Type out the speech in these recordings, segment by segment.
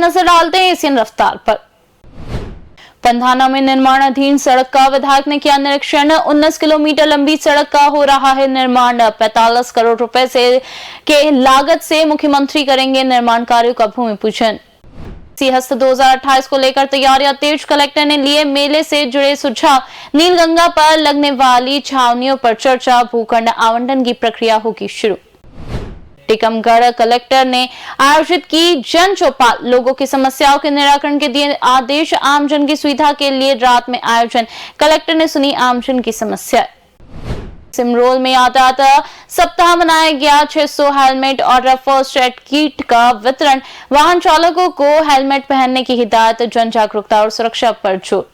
नजर डालते हैं एशियन रफ्तार पर। पंधाना में निर्माणाधीन सड़क का विधायक ने किया निरीक्षण। 19 किलोमीटर लंबी सड़क का हो रहा है निर्माण। 45 करोड़ रुपए के लागत से मुख्यमंत्री करेंगे निर्माण कार्यों का भूमि पूजन। हस्त 2028 को लेकर तैयारियां तेज। कलेक्टर ने लिए मेले से जुड़े सुझाव। नीलगंगा पर लगने वाली छावनियों पर चर्चा। भूखंड आवंटन की प्रक्रिया होगी शुरू। टीकमगढ़ कलेक्टर ने आयोजित की जन चौपाल। लोगों की समस्याओं के निराकरण के दिए आदेश। आमजन की सुविधा के लिए रात में आयोजन। कलेक्टर ने सुनी आमजन की समस्या। सिमरोल में यातायात सप्ताह मनाया गया। 600 हेलमेट और फर्स्ट एड किट का वितरण। वाहन चालकों को हेलमेट पहनने की हिदायत। जन जागरूकता और सुरक्षा पर जोर।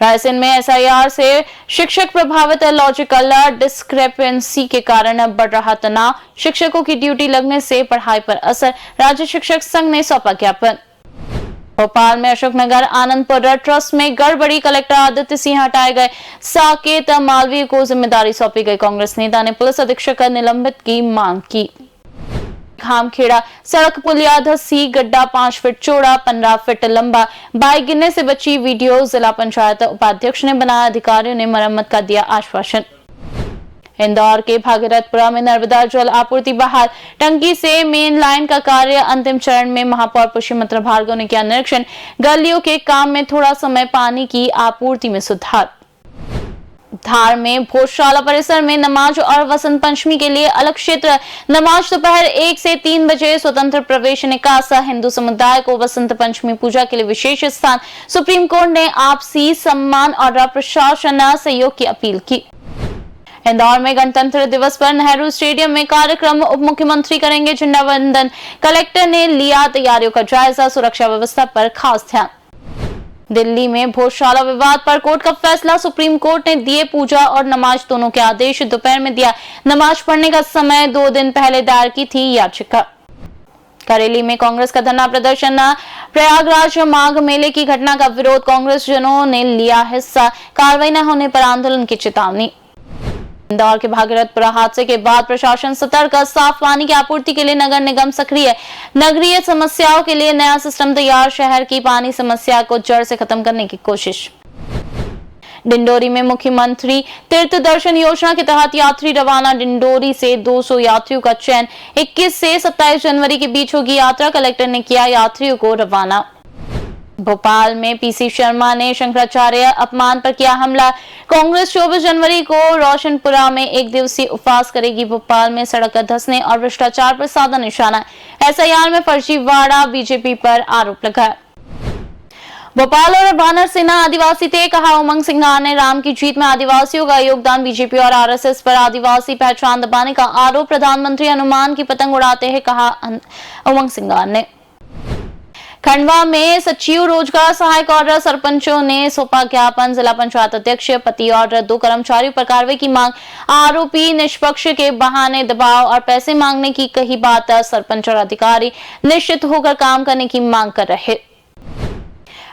रायसेन में एसआईआर से शिक्षक प्रभावित। लॉजिकल डिस्क्रिपेंसी के कारण बढ़ रहा तनाव। शिक्षकों की ड्यूटी लगने से पढ़ाई पर असर। राज्य शिक्षक संघ ने सौंपा ज्ञापन। भोपाल में अशोकनगर आनंदपुर ट्रस्ट में गड़बड़ी। कलेक्टर आदित्य सिंह हटाए गए। साकेत मालवीय को जिम्मेदारी सौंपी गई। कांग्रेस नेता ने पुलिस अधीक्षक निलंबित की मांग की। खामखेड़ा सड़क पुलिया धसी। गड्ढा 5 फीट चौड़ा 15 फीट लंबा। बाइक गिरने से बची वीडियो। जिला पंचायत उपाध्यक्ष ने बनाया। अधिकारियों ने मरम्मत का दिया आश्वासन। इंदौर के भागीरथपुरा में नर्मदा जल आपूर्ति बहाल। टंकी से मेन लाइन का कार्य अंतिम चरण में। महापौर पुष्यमित्रा भार्गव ने किया निरीक्षण। गलियों के काम में थोड़ा समय। पानी की आपूर्ति में सुधार। धार में भोजशाला परिसर में नमाज और वसंत पंचमी के लिए अलग क्षेत्र। नमाज दोपहर 1 से 3 बजे। स्वतंत्र प्रवेश निकासा। हिंदू समुदाय को वसंत पंचमी पूजा के लिए विशेष स्थान। सुप्रीम कोर्ट ने आपसी सम्मान और प्रशासन सहयोग की अपील की। इंदौर में गणतंत्र दिवस पर नेहरू स्टेडियम में कार्यक्रम। उप मुख्यमंत्री करेंगे झंडा वंदन। कलेक्टर ने लिया तैयारियों का जायजा। सुरक्षा व्यवस्था पर खास ध्यान। दिल्ली में भोजशाला विवाद पर कोर्ट का फैसला। सुप्रीम कोर्ट ने दिए पूजा और नमाज दोनों के आदेश। दोपहर में दिया नमाज पढ़ने का समय। 2 दिन पहले दायर की थी याचिका। करेली में कांग्रेस का धरना प्रदर्शन। प्रयागराज माघ मेले की घटना का विरोध। कांग्रेस जनों ने लिया हिस्सा। कार्रवाई न होने पर आंदोलन की चेतावनी। इंदौर के भागीरथपुरा हादसे के बाद प्रशासन सतर्क। साफ पानी की आपूर्ति के लिए नगर निगम सक्रिय। नगरीय समस्याओं के लिए नया सिस्टम तैयार। शहर की पानी समस्या को जड़ से खत्म करने की कोशिश। डिंडोरी में मुख्यमंत्री तीर्थ दर्शन योजना के तहत यात्री रवाना। डिंडोरी से 200 यात्रियों का चयन। 21 से 27 जनवरी के बीच होगी यात्रा। कलेक्टर ने किया यात्रियों को रवाना। भोपाल में पीसी शर्मा ने शंकराचार्य अपमान पर किया हमला। कांग्रेस 24 जनवरी को रोशनपुरा में 1 दिवसीय उपवास करेगी। भोपाल में सड़क धंसने और भ्रष्टाचार पर साधा निशाना। एसआईआर में फर्जीवाड़ा। बीजेपी पर आरोप लगाया। भोपाल और वानर सेना आदिवासी थे। कहा उमंग सिंघार ने। राम की जीत में आदिवासियों का योगदान। बीजेपी और आरएसएस पर आदिवासी पहचान दबाने का आरोप। प्रधानमंत्री हनुमान की पतंग उड़ाते हैं, कहा उमंग सिंघार ने। खंडवा में सचिव रोजगार सहायक और सरपंचों ने सौंपा ज्ञापन। जिला पंचायत अध्यक्ष पति और 2 कर्मचारियों पर कार्रवाई की मांग। आरोपी निष्पक्ष के बहाने दबाव और पैसे मांगने की कही बात। सरपंच और अधिकारी निश्चित होकर काम करने की मांग कर रहे।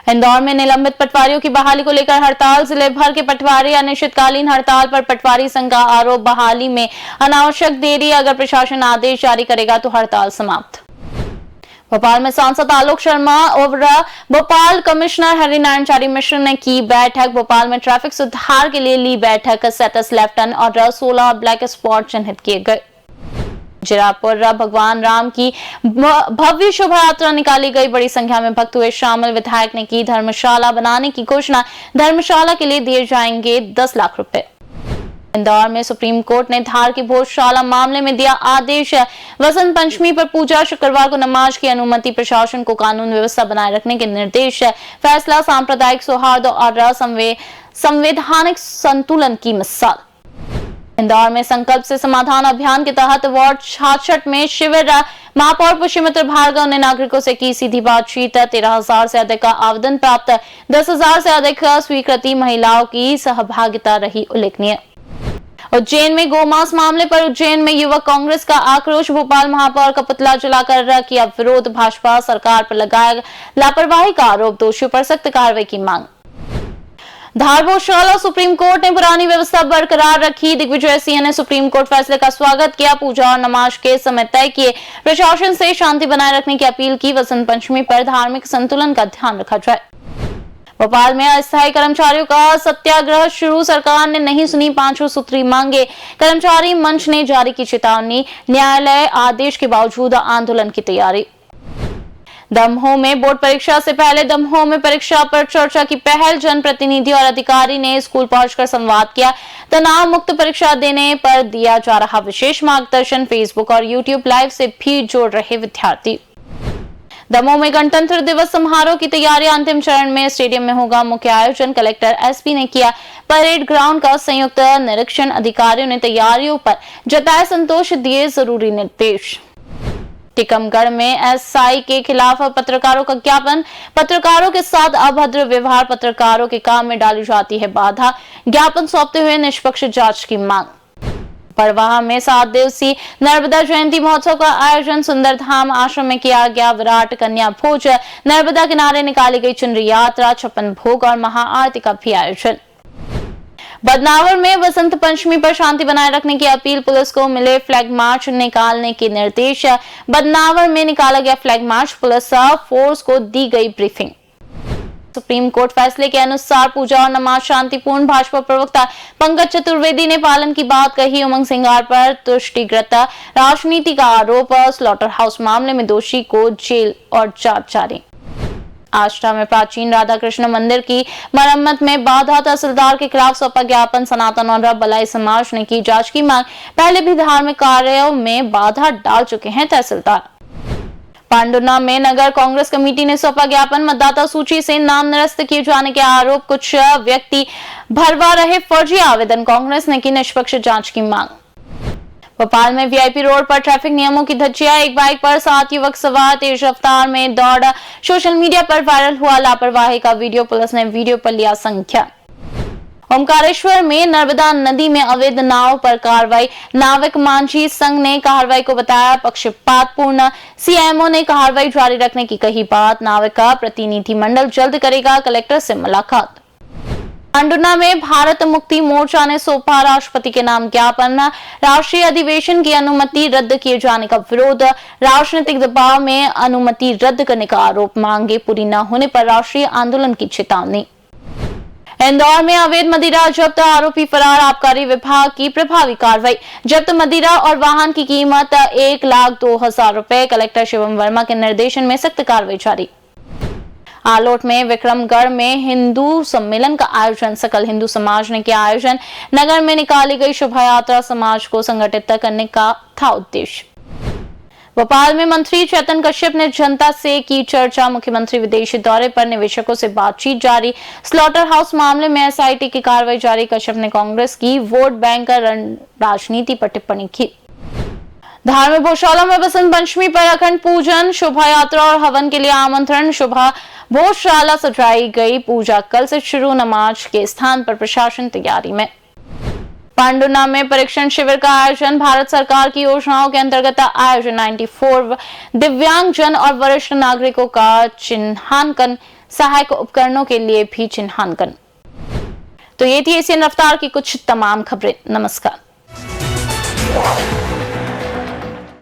इंदौर में निलंबित पटवारियों की बहाली को लेकर हड़ताल। जिले भर के पटवारी अनिश्चितकालीन हड़ताल पर। पटवारी संघ का आरोप बहाली में अनावश्यक देरी। अगर प्रशासन आदेश जारी करेगा तो हड़ताल समाप्त। भोपाल में सांसद आलोक शर्मा और भोपाल कमिश्नर हरिनारायण चारी मिश्र ने की बैठक। भोपाल में ट्रैफिक सुधार के लिए ली बैठक। 37 लेफ्ट टर्न और 16 ब्लैक स्पॉट चिन्हित किए गए। जिरापुर भगवान राम की भव्य शोभा यात्रा निकाली गई। बड़ी संख्या में भक्त हुए शामिल। विधायक ने की धर्मशाला बनाने की घोषणा। धर्मशाला के लिए दिए जाएंगे 10 लाख रुपए। इंदौर में सुप्रीम कोर्ट ने धार की भोजशाला मामले में दिया आदेश। वसंत पंचमी पर पूजा। शुक्रवार को नमाज की अनुमति। प्रशासन को कानून व्यवस्था बनाए रखने के निर्देश। फैसला सांप्रदायिक सौहार्द और संवैधानिक संतुलन की मिसाल। इंदौर में संकल्प से समाधान अभियान के तहत वार्ड 66 में शिविर। महापौर पुष्यमित्रा भार्गव ने नागरिकों से की सीधी बातचीत। 13,000 से अधिक आवेदन प्राप्त। 10,000 से अधिक स्वीकृति। महिलाओं की सहभागिता रही उल्लेखनीय। उज्जैन में गोमांस मामले पर उज्जैन में युवक कांग्रेस का आक्रोश। भोपाल महापौर का पुतला जलाकर किया विरोध। भाजपा सरकार पर लगाया लापरवाही का आरोप। दोषियों पर सख्त कार्रवाई की मांग। धारबोशाला सुप्रीम कोर्ट ने पुरानी व्यवस्था बरकरार रखी। दिग्विजय सिंह ने सुप्रीम कोर्ट फैसले का स्वागत किया। पूजा और नमाज के समय तय किए। प्रशासन से शांति बनाए रखने की अपील की। वसंत पंचमी पर धार्मिक संतुलन का ध्यान रखा जाए। भोपाल में अस्थायी कर्मचारियों का सत्याग्रह शुरू। सरकार ने नहीं सुनी पांचों सूत्री मांगे। कर्मचारी मंच ने जारी की चेतावनी। न्यायालय आदेश के बावजूद आंदोलन की तैयारी। दमोह में बोर्ड परीक्षा से पहले दमोह में परीक्षा पर चर्चा की पहल। जनप्रतिनिधि और अधिकारी ने स्कूल पहुंचकर संवाद किया। तनाव मुक्त परीक्षा देने पर दिया जा रहा विशेष मार्गदर्शन। फेसबुक और यूट्यूब लाइव से भी जोड़ रहे विद्यार्थी। दमोह में गणतंत्र दिवस समारोह की तैयारी अंतिम चरण में। स्टेडियम में होगा मुख्य आयोजन। कलेक्टर एसपी ने किया परेड ग्राउंड का संयुक्त निरीक्षण। अधिकारियों ने तैयारियों पर जताए संतोष, दिए जरूरी निर्देश। टीकमगढ़ में एसआई के खिलाफ पत्रकारों का ज्ञापन। पत्रकारों के साथ अभद्र व्यवहार, पत्रकारों के काम में डाली जाती है बाधा। ज्ञापन सौंपते हुए निष्पक्ष जांच की मांग। परवाह में 7 दिवसीय नर्मदा जयंती महोत्सव का आयोजन। सुंदरधाम आश्रम में किया गया विराट कन्या भोज। नर्मदा किनारे निकाली गई चुनरी यात्रा। 56 भोग और महाआरती का भी आयोजन। बदनावर में वसंत पंचमी पर शांति बनाए रखने की अपील। पुलिस को मिले फ्लैग मार्च निकालने के निर्देश। बदनावर में निकाला गया फ्लैग मार्च। पुलिस फोर्स को दी गई ब्रीफिंग। सुप्रीम कोर्ट फैसले के अनुसार पूजा और नमाज शांतिपूर्ण। भाजपा प्रवक्ता पंकज चतुर्वेदी ने पालन की बात कही। उमंग सिंगार पर तुष्टिगत राजनीति का आरोप। स्लॉटर हाउस मामले में दोषी को जेल और जांच जारी। आष्टा में प्राचीन राधा कृष्ण मंदिर की मरम्मत में बाधा। तहसीलदार के खिलाफ सौंपा ज्ञापन। सनातन और बलाई समाज ने की जांच की मांग। पहले भी धार्मिक कार्यों में बाधा डाल चुके हैं तहसीलदार। पांडुना में नगर कांग्रेस कमेटी ने सौंपा ज्ञापन। मतदाता सूची से नाम निरस्त किए जाने के आरोप। कुछ व्यक्ति भरवा रहे फर्जी आवेदन। कांग्रेस ने की निष्पक्ष जांच की मांग। भोपाल में वीआईपी रोड पर ट्रैफिक नियमों की धज्जियां। एक बाइक पर 7 युवक सवार तेज रफ्तार में दौड़। सोशल मीडिया पर वायरल हुआ लापरवाही का वीडियो। पुलिस ने वीडियो पर लिया संज्ञान। ओमकारेश्वर में नर्मदा नदी में अवैध नाव पर कार्रवाई। नाविक मांझी संघ ने कार्रवाई को बताया पक्षपातपूर्ण। सीएमओ ने कार्रवाई जारी रखने की कही बात। नाविक का प्रतिनिधिमंडल जल्द करेगा कलेक्टर से मुलाकात। पांडुना में भारत मुक्ति मोर्चा ने सौंपा राष्ट्रपति के नाम ज्ञापन। राष्ट्रीय अधिवेशन की अनुमति रद्द किए जाने का विरोध। राजनीतिक दबाव में अनुमति रद्द करने का आरोप। मांगे पूरी न होने पर राष्ट्रीय आंदोलन की चेतावनी। इंदौर में अवैध मदिरा जब्त। आरोपी फरार। आबकारी विभाग की प्रभावी कार्रवाई। जब्त मदिरा और वाहन की कीमत 1,02,000 रुपए। कलेक्टर शिवम वर्मा के निर्देशन में सख्त कार्रवाई जारी। आलोट में विक्रमगढ़ में हिंदू सम्मेलन का आयोजन। सकल हिंदू समाज ने किया आयोजन। नगर में निकाली गई शोभा यात्रा। समाज को संगठित करने का था उद्देश्य। भोपाल में मंत्री चेतन कश्यप ने जनता से की चर्चा। मुख्यमंत्री विदेशी दौरे पर निवेशकों से बातचीत जारी। स्लॉटर हाउस मामले में एसआईटी की कार्रवाई जारी। कश्यप ने कांग्रेस की वोट बैंक राजनीति पर टिप्पणी की। धार में भोजशाला में बसंत पंचमी पर अखंड पूजन, शोभा यात्रा और हवन के लिए आमंत्रण। शोभा भोजशाला सजाई गई। पूजा कल से शुरू। नमाज के स्थान पर प्रशासन तैयारी में। पांडुना में परीक्षण शिविर का आयोजन। भारत सरकार की योजनाओं के अंतर्गत आयोजन। 94 दिव्यांग जन और वरिष्ठ नागरिकों का चिन्हांकन। सहायक उपकरणों के लिए भी चिन्हांकन। तो ये थी एशियन रफ्तार की कुछ तमाम खबरें। नमस्कार।